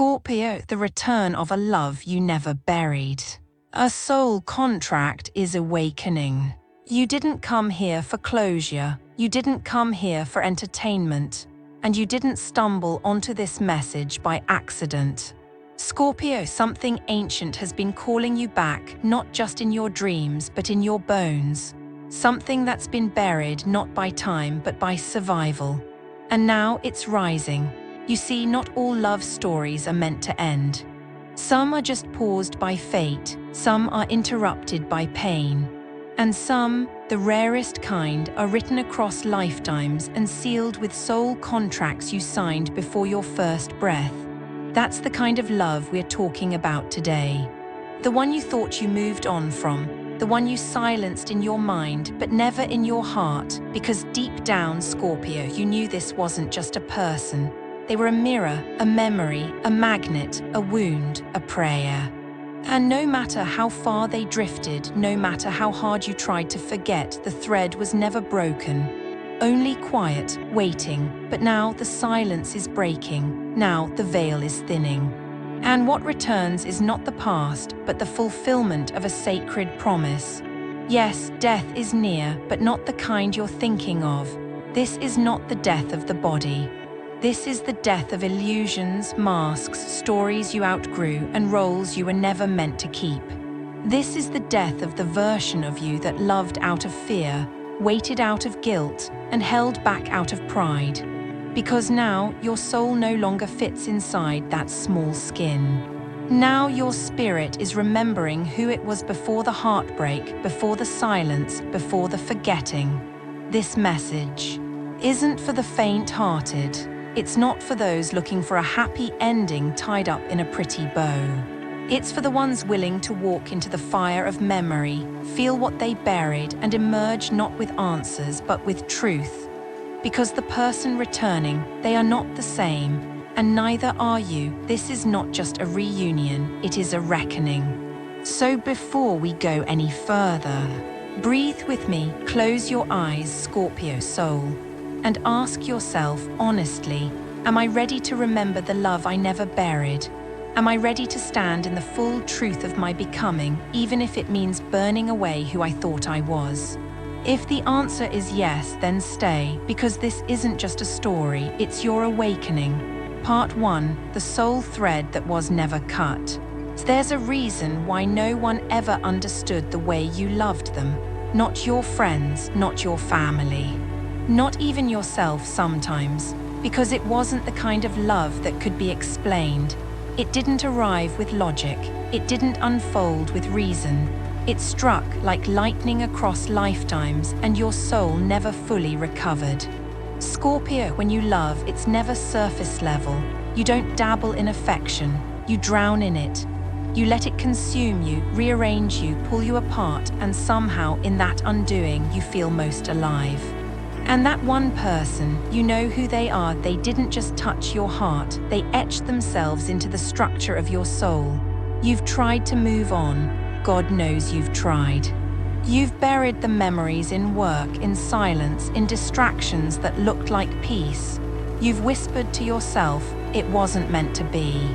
Scorpio, the return of a love you never buried. A soul contract is awakening. You didn't come here for closure, you didn't come here for entertainment, and you didn't stumble onto this message by accident. Scorpio, something ancient has been calling you back, not just in your dreams, but in your bones. Something that's been buried not by time, but by survival. And now it's rising. You see, not all love stories are meant to end. Some are just paused by fate, some are interrupted by pain. And some, the rarest kind, are written across lifetimes and sealed with soul contracts you signed before your first breath. That's the kind of love we're talking about today. The one you thought you moved on from, the one you silenced in your mind but never in your heart, because deep down, Scorpio, you knew this wasn't just a person. They were a mirror, a memory, a magnet, a wound, a prayer. And no matter how far they drifted, no matter how hard you tried to forget, the thread was never broken. Only quiet, waiting, but now the silence is breaking, now the veil is thinning. And what returns is not the past, but the fulfillment of a sacred promise. Yes, death is near, but not the kind you're thinking of. This is not the death of the body. This is the death of illusions, masks, stories you outgrew, and roles you were never meant to keep. This is the death of the version of you that loved out of fear, waited out of guilt, and held back out of pride. Because now your soul no longer fits inside that small skin. Now your spirit is remembering who it was before the heartbreak, before the silence, before the forgetting. This message isn't for the faint-hearted. It's not for those looking for a happy ending tied up in a pretty bow. It's for the ones willing to walk into the fire of memory, feel what they buried, and emerge not with answers but with truth. Because the person returning, they are not the same, and neither are you. This is not just a reunion, it is a reckoning. So before we go any further, breathe with me, close your eyes, Scorpio soul, and ask yourself honestly, am I ready to remember the love I never buried? Am I ready to stand in the full truth of my becoming, even if it means burning away who I thought I was? If the answer is yes, then stay, because this isn't just a story, it's your awakening. Part 1, the soul thread that was never cut. There's a reason why no one ever understood the way you loved them. Not your friends, not your family. Not even yourself sometimes, because it wasn't the kind of love that could be explained. It didn't arrive with logic, it didn't unfold with reason. It struck like lightning across lifetimes, and your soul never fully recovered. Scorpio, when you love, it's never surface level. You don't dabble in affection, you drown in it. You let it consume you, rearrange you, pull you apart, and somehow in that undoing you feel most alive. And that one person, you know who they are. They didn't just touch your heart, they etched themselves into the structure of your soul. You've tried to move on, God knows you've tried. You've buried the memories in work, in silence, in distractions that looked like peace. You've whispered to yourself, it wasn't meant to be.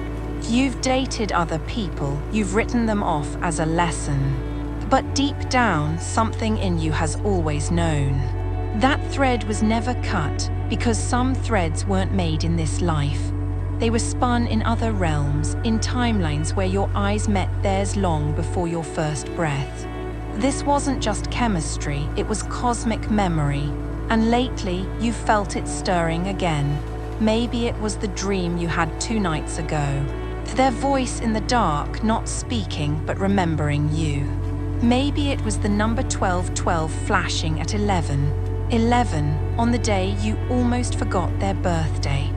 You've dated other people, you've written them off as a lesson. But deep down, something in you has always known. That thread was never cut, because some threads weren't made in this life. They were spun in other realms, in timelines where your eyes met theirs long before your first breath. This wasn't just chemistry, it was cosmic memory. And lately, you've felt it stirring again. Maybe it was the dream you had 2 nights ago. Their voice in the dark, not speaking, but remembering you. Maybe it was the number 1212 flashing at 11 on the day you almost forgot their birthday.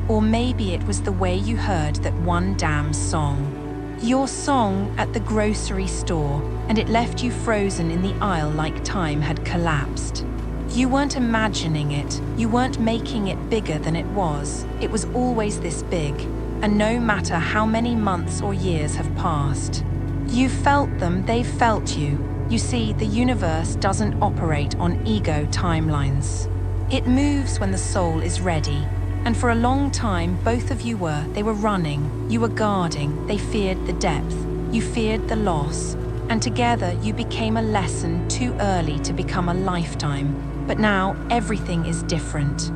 Or maybe it was the way you heard that one damn song. Your song at the grocery store, and it left you frozen in the aisle like time had collapsed. You weren't imagining it, you weren't making it bigger than it was. It was always this big, and no matter how many months or years have passed. You felt them, they felt you. You see, the universe doesn't operate on ego timelines. It moves when the soul is ready. And for a long time, both of you they were running, you were guarding, they feared the depth, you feared the loss. And together you became a lesson too early to become a lifetime. But now everything is different.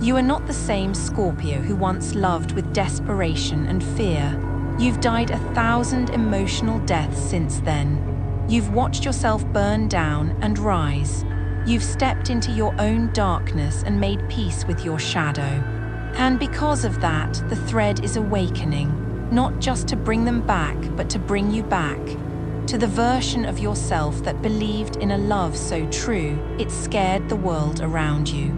You are not the same Scorpio who once loved with desperation and fear. You've died 1,000 emotional deaths since then. You've watched yourself burn down and rise. You've stepped into your own darkness and made peace with your shadow. And because of that, the thread is awakening, not just to bring them back, but to bring you back to the version of yourself that believed in a love so true, it scared the world around you.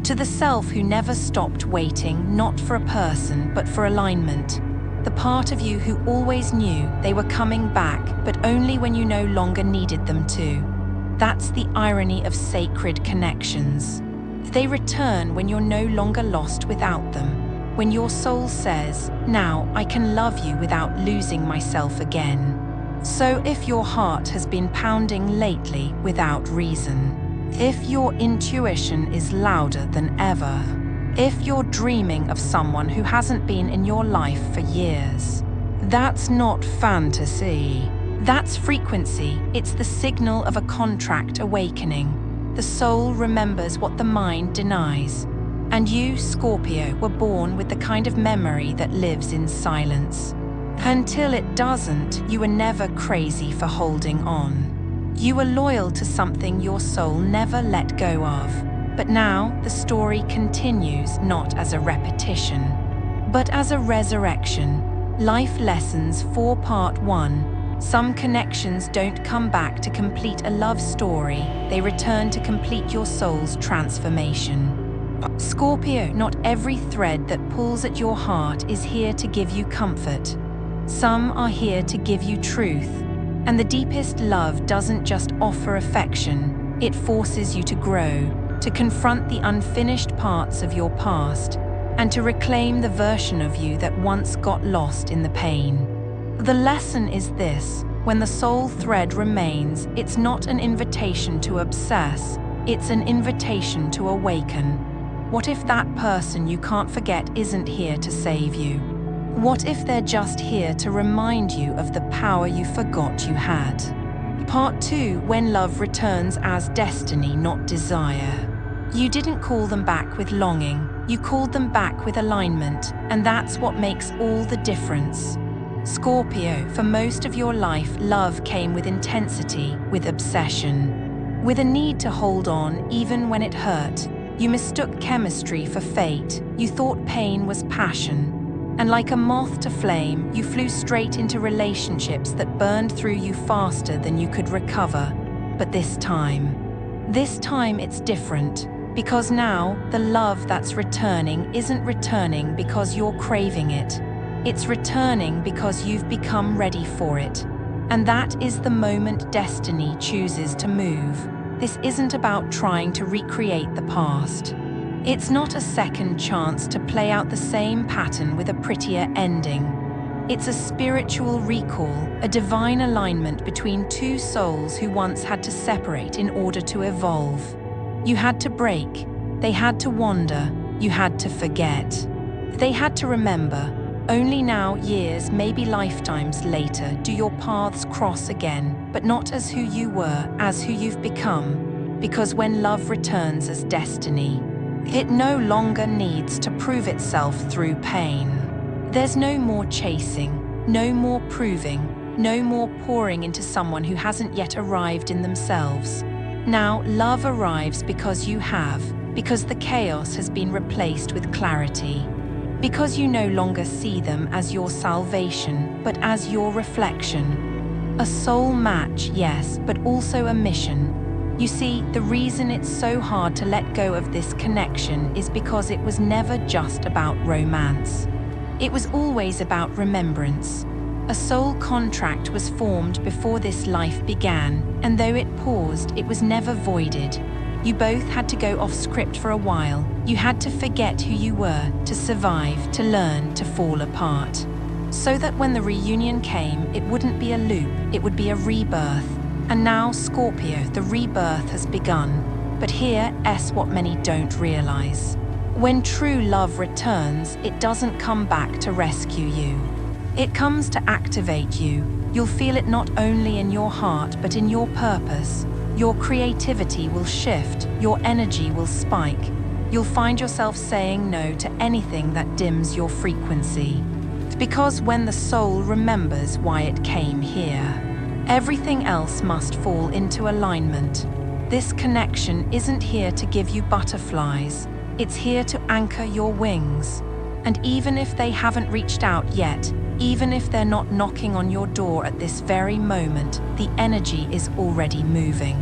To the self who never stopped waiting, not for a person, but for alignment. The part of you who always knew they were coming back, but only when you no longer needed them to. That's the irony of sacred connections. They return when you're no longer lost without them. When your soul says, now I can love you without losing myself again. So if your heart has been pounding lately without reason, if your intuition is louder than ever, if you're dreaming of someone who hasn't been in your life for years, that's not fantasy. That's frequency. It's the signal of a contract awakening. The soul remembers what the mind denies. And you, Scorpio, were born with the kind of memory that lives in silence. Until it doesn't, you were never crazy for holding on. You were loyal to something your soul never let go of. But now, the story continues not as a repetition, but as a resurrection. Life Lessons 4 Part 1. Some connections don't come back to complete a love story, they return to complete your soul's transformation. Scorpio, not every thread that pulls at your heart is here to give you comfort. Some are here to give you truth. And the deepest love doesn't just offer affection, it forces you to grow, to confront the unfinished parts of your past, and to reclaim the version of you that once got lost in the pain. The lesson is this: when the soul thread remains, it's not an invitation to obsess, it's an invitation to awaken. What if that person you can't forget isn't here to save you? What if they're just here to remind you of the power you forgot you had? Part 2, when love returns as destiny, not desire. You didn't call them back with longing, you called them back with alignment, and that's what makes all the difference. Scorpio, for most of your life, love came with intensity, with obsession, with a need to hold on even when it hurt. You mistook chemistry for fate, you thought pain was passion. And like a moth to flame, you flew straight into relationships that burned through you faster than you could recover. But this time it's different. Because now, the love that's returning isn't returning because you're craving it. It's returning because you've become ready for it. And that is the moment destiny chooses to move. This isn't about trying to recreate the past. It's not a second chance to play out the same pattern with a prettier ending. It's a spiritual recall, a divine alignment between two souls who once had to separate in order to evolve. You had to break, they had to wander, you had to forget. They had to remember. Only now, years, maybe lifetimes later, do your paths cross again, but not as who you were, as who you've become. Because when love returns as destiny, it no longer needs to prove itself through pain. There's no more chasing, no more proving, no more pouring into someone who hasn't yet arrived in themselves. Now, love arrives because you have, because the chaos has been replaced with clarity. Because you no longer see them as your salvation, but as your reflection. A soul match, yes, but also a mission. You see, the reason it's so hard to let go of this connection is because it was never just about romance. It was always about remembrance. A soul contract was formed before this life began, and though it paused, it was never voided. You both had to go off script for a while. You had to forget who you were, to survive, to learn, to fall apart. So that when the reunion came, it wouldn't be a loop, it would be a rebirth. And now, Scorpio, the rebirth has begun. But here's what many don't realize. When true love returns, it doesn't come back to rescue you. It comes to activate you. You'll feel it not only in your heart, but in your purpose. Your creativity will shift, your energy will spike. You'll find yourself saying no to anything that dims your frequency. Because when the soul remembers why it came here, everything else must fall into alignment. This connection isn't here to give you butterflies. It's here to anchor your wings. And even if they haven't reached out yet, even if they're not knocking on your door at this very moment, the energy is already moving.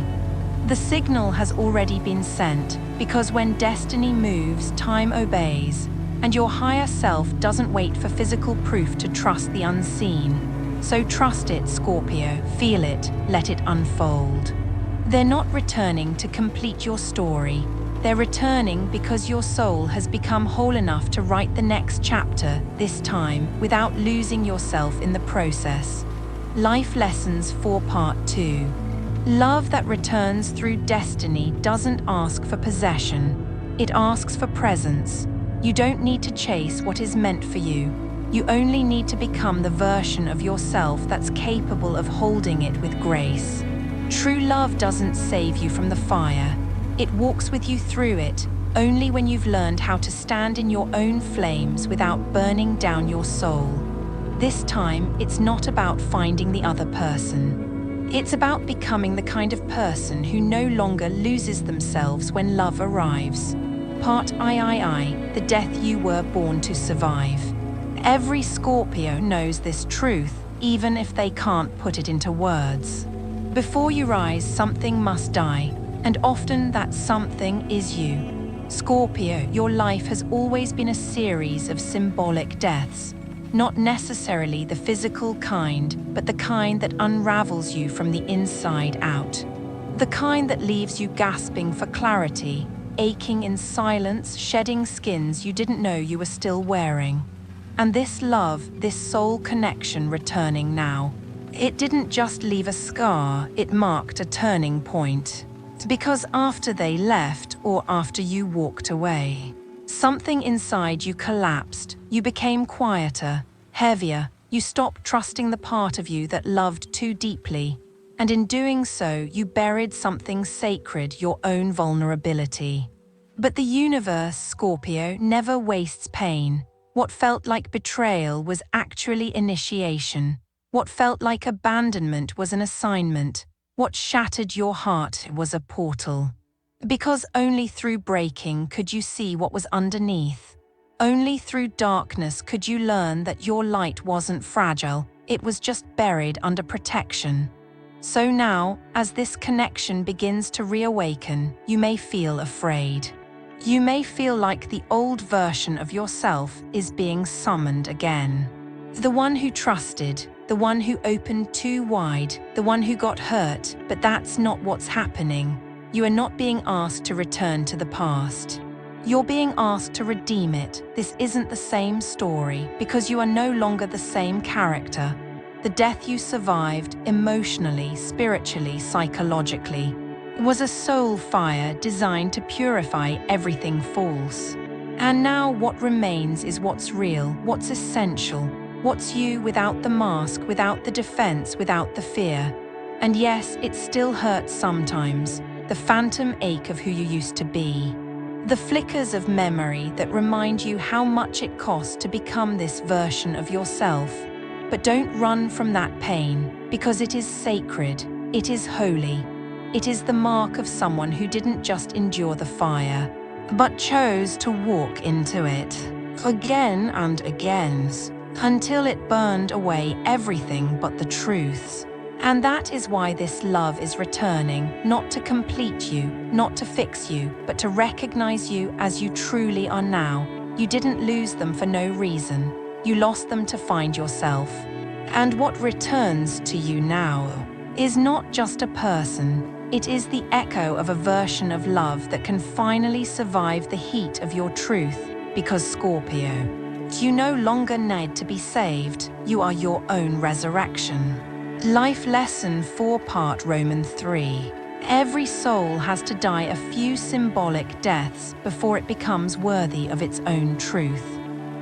The signal has already been sent, because when destiny moves, time obeys. And your higher self doesn't wait for physical proof to trust the unseen. So trust it, Scorpio. Feel it, let it unfold. They're not returning to complete your story. They're returning because your soul has become whole enough to write the next chapter, this time, without losing yourself in the process. Life Lessons 4 Part 2. Love that returns through destiny doesn't ask for possession. It asks for presence. You don't need to chase what is meant for you. You only need to become the version of yourself that's capable of holding it with grace. True love doesn't save you from the fire. It walks with you through it, only when you've learned how to stand in your own flames without burning down your soul. This time, it's not about finding the other person. It's about becoming the kind of person who no longer loses themselves when love arrives. Part III, the death you were born to survive. Every Scorpio knows this truth, even if they can't put it into words. Before you rise, something must die. And often that something is you. Scorpio, your life has always been a series of symbolic deaths. Not necessarily the physical kind, but the kind that unravels you from the inside out. The kind that leaves you gasping for clarity, aching in silence, shedding skins you didn't know you were still wearing. And this love, this soul connection returning now, it didn't just leave a scar, it marked a turning point. Because after they left, or after you walked away, something inside you collapsed. You became quieter, heavier. You stopped trusting the part of you that loved too deeply. And in doing so, you buried something sacred, your own vulnerability. But the universe, Scorpio, never wastes pain. What felt like betrayal was actually initiation. What felt like abandonment was an assignment. What shattered your heart was a portal. Because only through breaking could you see what was underneath. Only through darkness could you learn that your light wasn't fragile, it was just buried under protection. So now, as this connection begins to reawaken, you may feel afraid. You may feel like the old version of yourself is being summoned again. The one who trusted, the one who opened too wide, the one who got hurt, but that's not what's happening. You are not being asked to return to the past. You're being asked to redeem it. This isn't the same story because you are no longer the same character. The death you survived, emotionally, spiritually, psychologically, was a soul fire designed to purify everything false. And now what remains is what's real, what's essential. What's you without the mask, without the defense, without the fear? And yes, it still hurts sometimes, the phantom ache of who you used to be. The flickers of memory that remind you how much it cost to become this version of yourself. But don't run from that pain, because it is sacred, it is holy. It is the mark of someone who didn't just endure the fire, but chose to walk into it, again and again, until it burned away everything but the truths. And that is why this love is returning, not to complete you, not to fix you, but to recognize you as you truly are now. You didn't lose them for no reason. You lost them to find yourself. And what returns to you now is not just a person. It is the echo of a version of love that can finally survive the heat of your truth, because Scorpio, you no longer need to be saved, you are your own resurrection. Life Lesson 4 Part Roman 3. Every soul has to die a few symbolic deaths before it becomes worthy of its own truth.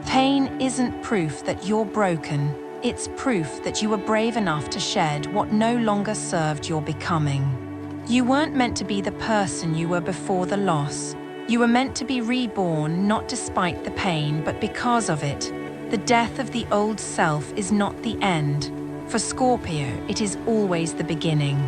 Pain isn't proof that you're broken, it's proof that you were brave enough to shed what no longer served your becoming. You weren't meant to be the person you were before the loss. You were meant to be reborn not despite the pain but because of it. The death of the old self is not the end. For Scorpio, it is always the beginning.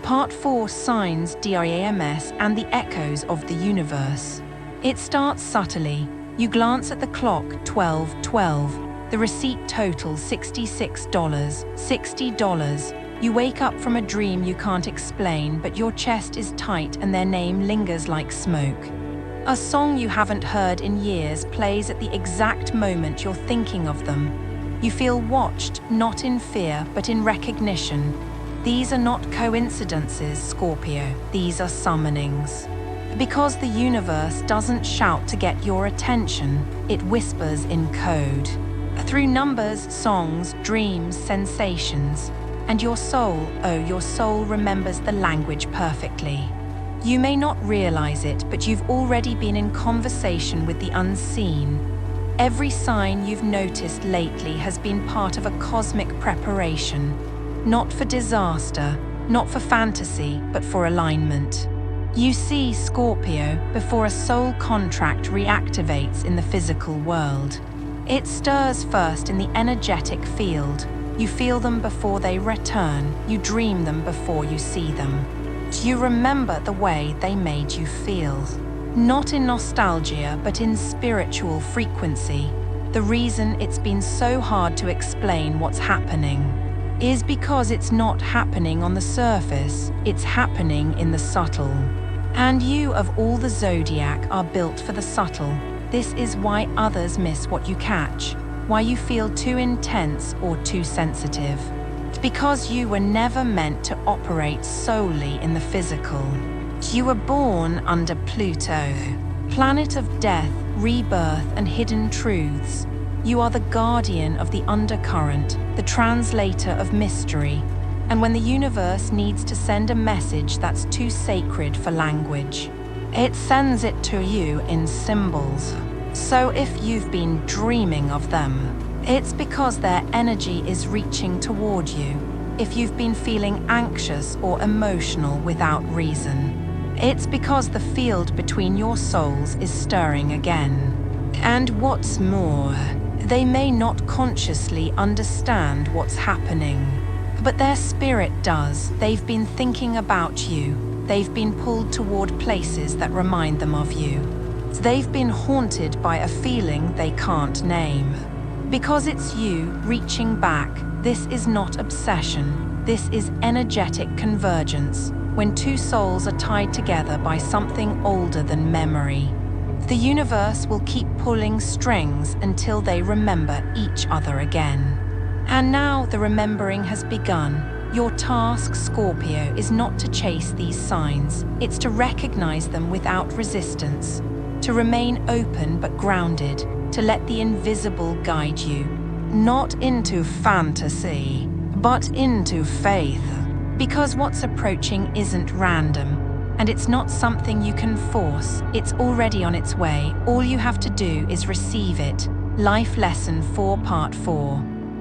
Part 4 Signs, DRAMS, and the Echoes of the Universe. It starts subtly. You glance at the clock, 12:12. The receipt totals $66. $60. You wake up from a dream you can't explain, but your chest is tight and their name lingers like smoke. A song you haven't heard in years plays at the exact moment you're thinking of them. You feel watched, not in fear, but in recognition. These are not coincidences, Scorpio. These are summonings. Because the universe doesn't shout to get your attention, it whispers in code. Through numbers, songs, dreams, sensations. And your soul, your soul remembers the language perfectly. You may not realize it, but you've already been in conversation with the unseen. Every sign you've noticed lately has been part of a cosmic preparation. Not for disaster, not for fantasy, but for alignment. You see, Scorpio, before a soul contract reactivates in the physical world. It stirs first in the energetic field. You feel them before they return. You dream them before you see them. You remember the way they made you feel. Not in nostalgia, but in spiritual frequency. The reason it's been so hard to explain what's happening is because it's not happening on the surface, it's happening in the subtle. And you, of all the zodiac, are built for the subtle. This is why others miss what you catch, why you feel too intense or too sensitive. It's because you were never meant to operate solely in the physical. You were born under Pluto, planet of death, rebirth, and hidden truths. You are the guardian of the undercurrent, the translator of mystery. And when the universe needs to send a message that's too sacred for language, it sends it to you in symbols. So if you've been dreaming of them, it's because their energy is reaching toward you. If you've been feeling anxious or emotional without reason, it's because the field between your souls is stirring again. And what's more, they may not consciously understand what's happening, but their spirit does. They've been thinking about you. They've been pulled toward places that remind them of you. They've been haunted by a feeling they can't name. Because it's you reaching back, this is not obsession. This is energetic convergence, when two souls are tied together by something older than memory. The universe will keep pulling strings until they remember each other again. And now the remembering has begun. Your task, Scorpio, is not to chase these signs. It's to recognize them without resistance, to remain open but grounded, to let the invisible guide you, not into fantasy, but into faith. Because what's approaching isn't random, and it's not something you can force. It's already on its way. All you have to do is receive it. Life Lesson 4 Part 4.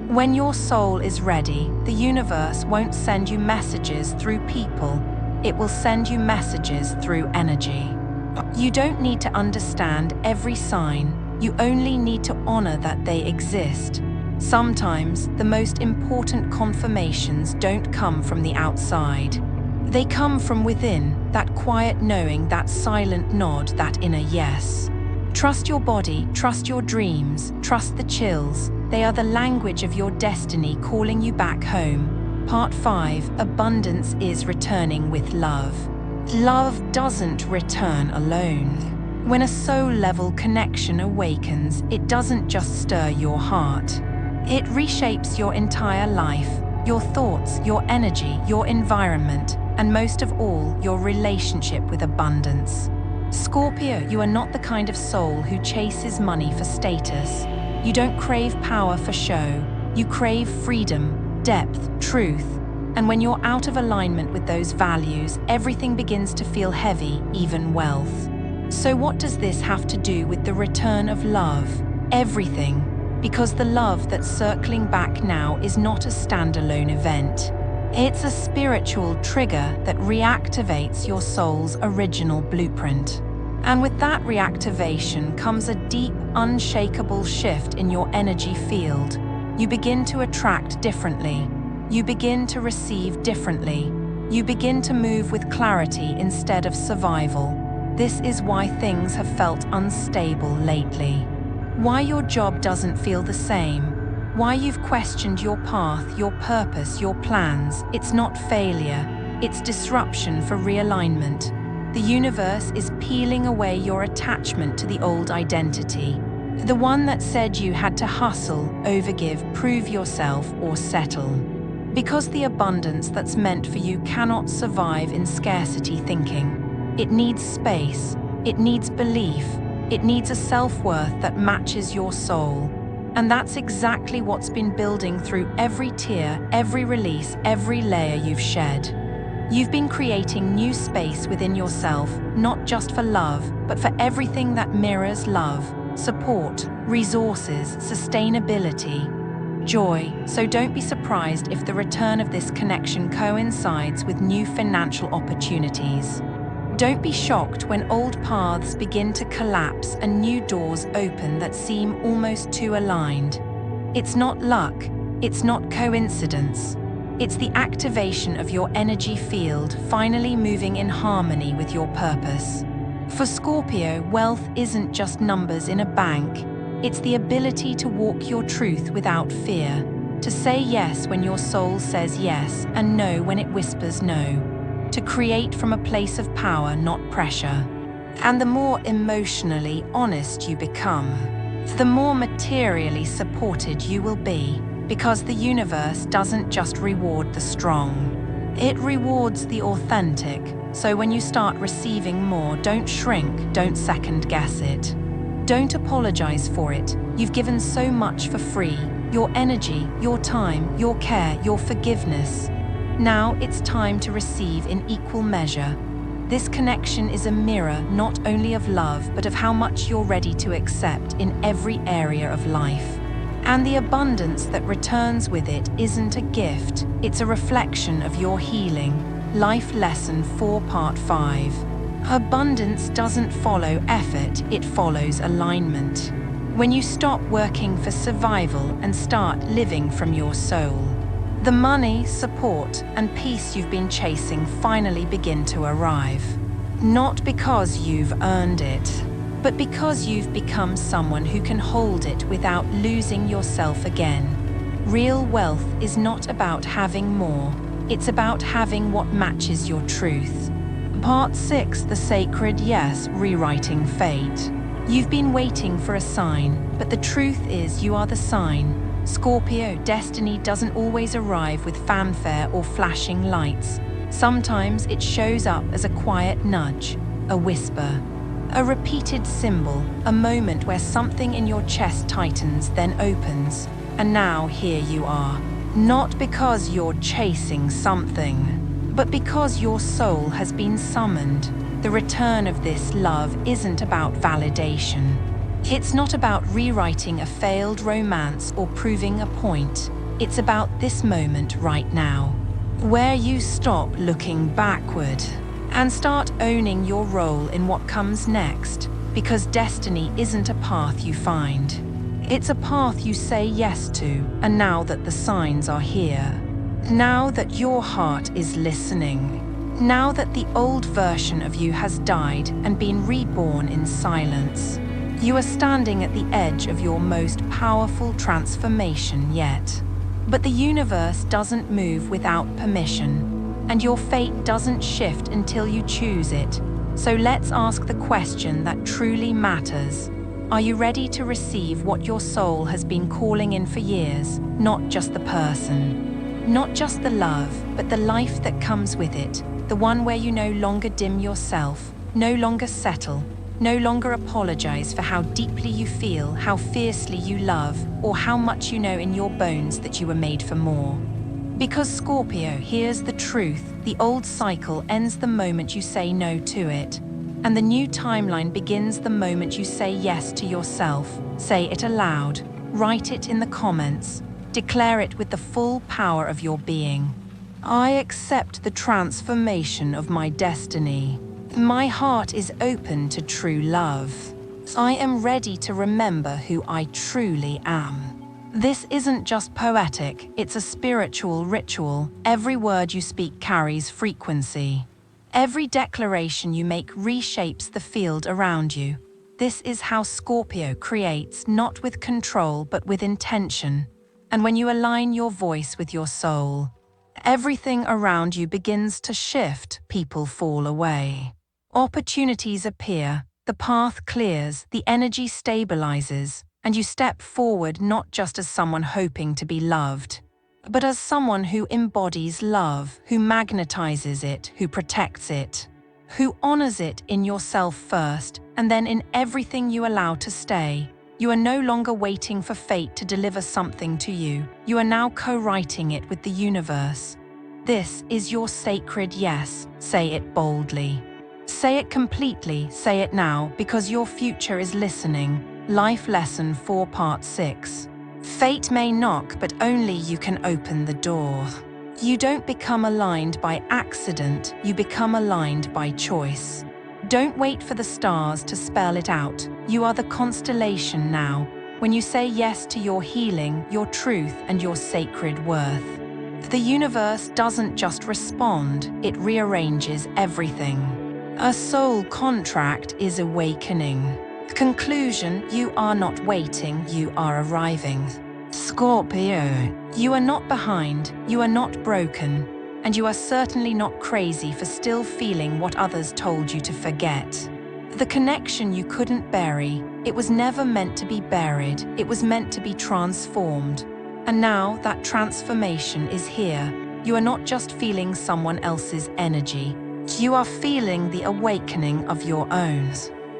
When your soul is ready, the universe won't send you messages through people. It will send you messages through energy. You don't need to understand every sign. You only need to honor that they exist. Sometimes, the most important confirmations don't come from the outside. They come from within, that quiet knowing, that silent nod, that inner yes. Trust your body, trust your dreams, trust the chills. They are the language of your destiny calling you back home. Part 5, Abundance is returning with love. Love doesn't return alone. When a soul-level connection awakens, it doesn't just stir your heart. It reshapes your entire life, your thoughts, your energy, your environment, and most of all, your relationship with abundance. Scorpio, you are not the kind of soul who chases money for status. You don't crave power for show. You crave freedom, depth, truth. And when you're out of alignment with those values, everything begins to feel heavy, even wealth. So what does this have to do with the return of love? Everything. Because the love that's circling back now is not a standalone event. It's a spiritual trigger that reactivates your soul's original blueprint. And with that reactivation comes a deep, unshakable shift in your energy field. You begin to attract differently. You begin to receive differently. You begin to move with clarity instead of survival. This is why things have felt unstable lately. Why your job doesn't feel the same. Why you've questioned your path, your purpose, your plans. It's not failure. It's disruption for realignment. The universe is peeling away your attachment to the old identity. The one that said you had to hustle, overgive, prove yourself, or settle. Because the abundance that's meant for you cannot survive in scarcity thinking. It needs space. It needs belief. It needs a self-worth that matches your soul. And that's exactly what's been building through every tear, every release, every layer you've shed. You've been creating new space within yourself, not just for love, but for everything that mirrors love, support, resources, sustainability, joy. So don't be surprised if the return of this connection coincides with new financial opportunities. Don't be shocked when old paths begin to collapse and new doors open that seem almost too aligned. It's not luck, it's not coincidence. It's the activation of your energy field finally moving in harmony with your purpose. For Scorpio, wealth isn't just numbers in a bank. It's the ability to walk your truth without fear, to say yes when your soul says yes and no when it whispers no, to create from a place of power, not pressure. And the more emotionally honest you become, the more materially supported you will be. Because the universe doesn't just reward the strong, it rewards the authentic. So when you start receiving more, don't shrink, don't second guess it. Don't apologize for it. You've given so much for free. Your energy, your time, your care, your forgiveness. Now it's time to receive in equal measure. This connection is a mirror not only of love, but of how much you're ready to accept in every area of life. And the abundance that returns with it isn't a gift, it's a reflection of your healing. Life Lesson 4 Part 5. Abundance doesn't follow effort, it follows alignment. When you stop working for survival and start living from your soul, the money, support, and peace you've been chasing finally begin to arrive. Not because you've earned it, but because you've become someone who can hold it without losing yourself again. Real wealth is not about having more, it's about having what matches your truth. Part 6, The Sacred Yes, Rewriting Fate. You've been waiting for a sign, but the truth is you are the sign. Scorpio, destiny doesn't always arrive with fanfare or flashing lights. Sometimes it shows up as a quiet nudge, a whisper, a repeated symbol, a moment where something in your chest tightens, then opens. And now here you are. Not because you're chasing something, but because your soul has been summoned. The return of this love isn't about validation. It's not about rewriting a failed romance or proving a point. It's about this moment right now, where you stop looking backward and start owning your role in what comes next, because destiny isn't a path you find. It's a path you say yes to, and now that the signs are here, now that your heart is listening, now that the old version of you has died and been reborn in silence, you are standing at the edge of your most powerful transformation yet. But the universe doesn't move without permission. And your fate doesn't shift until you choose it. So let's ask the question that truly matters. Are you ready to receive what your soul has been calling in for years? Not just the person, not just the love, but the life that comes with it. The one where you no longer dim yourself, no longer settle, no longer apologize for how deeply you feel, how fiercely you love, or how much you know in your bones that you were made for more. Because Scorpio, here's the truth. The old cycle ends the moment you say no to it. And the new timeline begins the moment you say yes to yourself. Say it aloud. Write it in the comments. Declare it with the full power of your being. I accept the transformation of my destiny. My heart is open to true love. I am ready to remember who I truly am. This isn't just poetic, it's a spiritual ritual. Every word you speak carries frequency. Every declaration you make reshapes the field around you. This is how Scorpio creates, not with control, but with intention. And when you align your voice with your soul, everything around you begins to shift. People fall away. Opportunities appear, the path clears, the energy stabilizes, and you step forward not just as someone hoping to be loved, but as someone who embodies love, who magnetizes it, who protects it, who honors it in yourself first, and then in everything you allow to stay. You are no longer waiting for fate to deliver something to you. You are now co-writing it with the universe. This is your sacred yes. Say it boldly. Say it completely. Say it now, because your future is listening. Life Lesson 4 Part 6. Fate may knock, but only you can open the door. You don't become aligned by accident, you become aligned by choice. Don't wait for the stars to spell it out. You are the constellation now. When you say yes to your healing, your truth, and your sacred worth, the universe doesn't just respond, it rearranges everything. A soul contract is awakening. Conclusion, you are not waiting, you are arriving. Scorpio, you are not behind, you are not broken, and you are certainly not crazy for still feeling what others told you to forget. The connection you couldn't bury, it was never meant to be buried, it was meant to be transformed. And now that transformation is here. You are not just feeling someone else's energy, you are feeling the awakening of your own.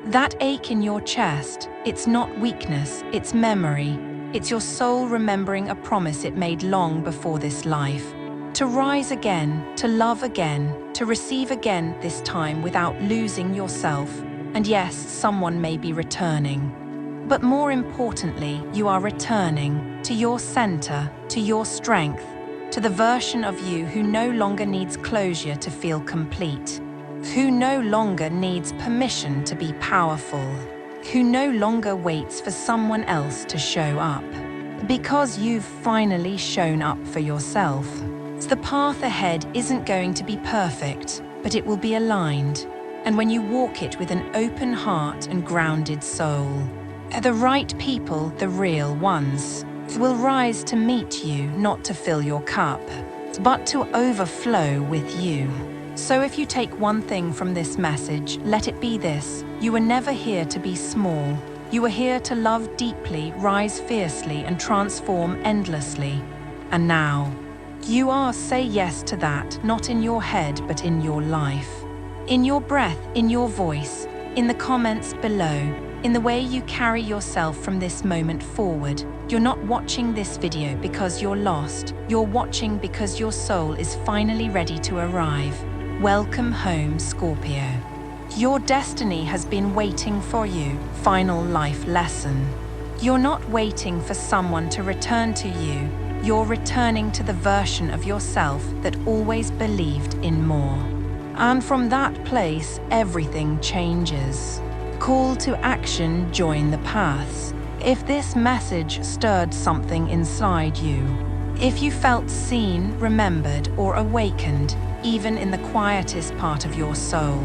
That ache in your chest, it's not weakness, it's memory. It's your soul remembering a promise it made long before this life. To rise again, to love again, to receive again, this time without losing yourself. And yes, someone may be returning. But more importantly, you are returning to your center, to your strength, to the version of you who no longer needs closure to feel complete. Who no longer needs permission to be powerful, who no longer waits for someone else to show up. Because you've finally shown up for yourself. The path ahead isn't going to be perfect, but it will be aligned. And when you walk it with an open heart and grounded soul, the right people, the real ones, will rise to meet you, not to fill your cup, but to overflow with you. So if you take one thing from this message, let it be this: you were never here to be small. You were here to love deeply, rise fiercely, and transform endlessly. And now, you are. Say yes to that, not in your head, but in your life. In your breath, in your voice, in the comments below, in the way you carry yourself from this moment forward. You're not watching this video because you're lost. You're watching because your soul is finally ready to arrive. Welcome home, Scorpio. Your destiny has been waiting for you. Final life lesson. You're not waiting for someone to return to you. You're returning to the version of yourself that always believed in more. And from that place, everything changes. Call to action, join the paths. If this message stirred something inside you, if you felt seen, remembered, or awakened, even in the quietest part of your soul,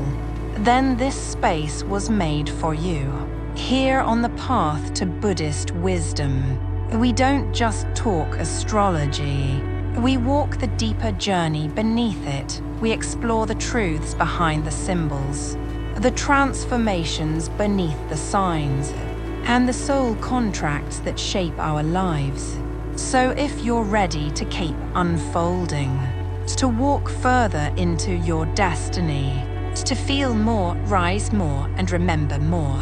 then this space was made for you. Here on the path to Buddhist wisdom, we don't just talk astrology. We walk the deeper journey beneath it. We explore the truths behind the symbols, the transformations beneath the signs, and the soul contracts that shape our lives. So if you're ready to keep unfolding, to walk further into your destiny, to feel more, rise more, and remember more,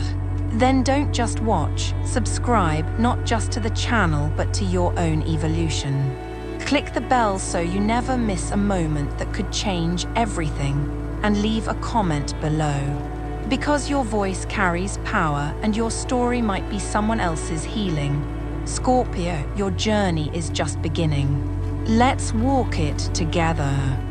then don't just watch, subscribe, not just to the channel, but to your own evolution. Click the bell so you never miss a moment that could change everything, and leave a comment below. Because your voice carries power and your story might be someone else's healing. Scorpio, your journey is just beginning. Let's walk it together.